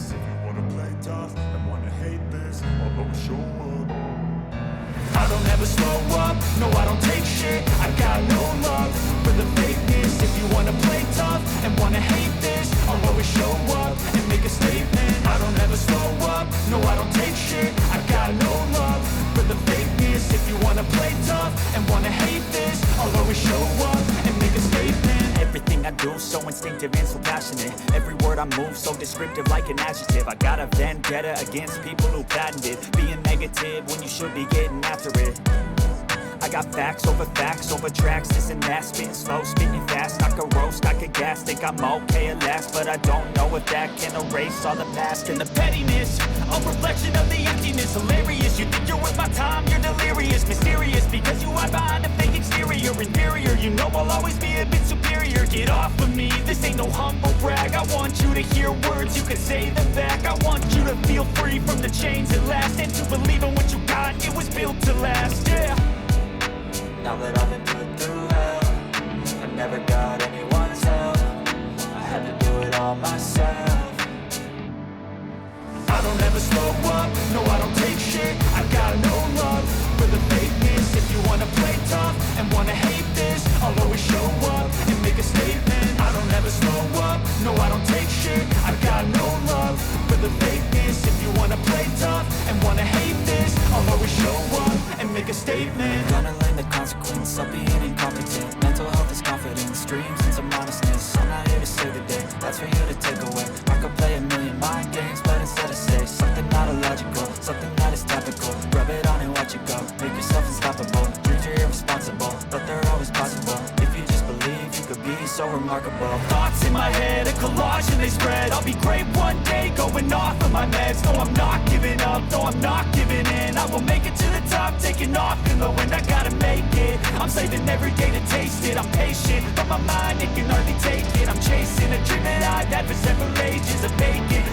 this. If you wanna play tough and wanna hate this, I'll always show up. I don't ever slow up, no I don't take shit. I got no love for the fakeness. If you wanna play tough and wanna hate this, I'll always show up and make a statement. I don't ever slow up, no I don't take shit. I got no love for the fakeness. If you wanna play tough and wanna hate this, I'll always show up and make a statement. Everything I do so instinctive and so passionate. Every word I move so descriptive like an adjective. I got a vendetta against people who patented being negative when you should be getting after it. I got facts over tracks, this and that. Spitting slow, spitting fast, I could roast, I could gas. Think I'm okay at last, but I don't know if that can erase all the past. And the pettiness, a reflection of the emptiness. Hilarious, you think you're worth my time, you're delirious. Mysterious, because you hide behind a fake exterior. Inferior, you know I'll always be a bit superior. Get off of me, this ain't no humble brag. I want you to hear words, you can say them back. I want you to feel free from the chains at last, and to believe in what you got, it was built to last, yeah. Now that I've been put through hell, I never got anyone's help. I had to do it all myself. I don't ever slow up, no I don't take shit. I got no love for the fakeness. If you wanna play tough and wanna hate this, I'll always show up and make a statement. I don't ever slow up, no I don't take shit. I got no love for the fakeness. If you wanna play tough and wanna hate this, I'll always show up and make a statement. Gonna learn the consequence of being incompetent. Mental health is confidence, dreams and some honestness. I'm not here to save the day, that's for you to take away. I could play a million mind games, but instead I say something not illogical, something that is topical. Rub it on and watch it go, make yourself unstoppable. Dreams are irresponsible, but they're always possible. If you just believe, you could be so remarkable. Thoughts in my head, a collage and they spread. I'll be great one day, going off of my meds. No, I'm not giving up, no, I'm not giving in. I will make it to the top, taking off in the wind. I gotta make it, I'm saving every day to taste it. I'm patient, but my mind, it can hardly take it. I'm chasing a dream that I've had for several ages. A vacant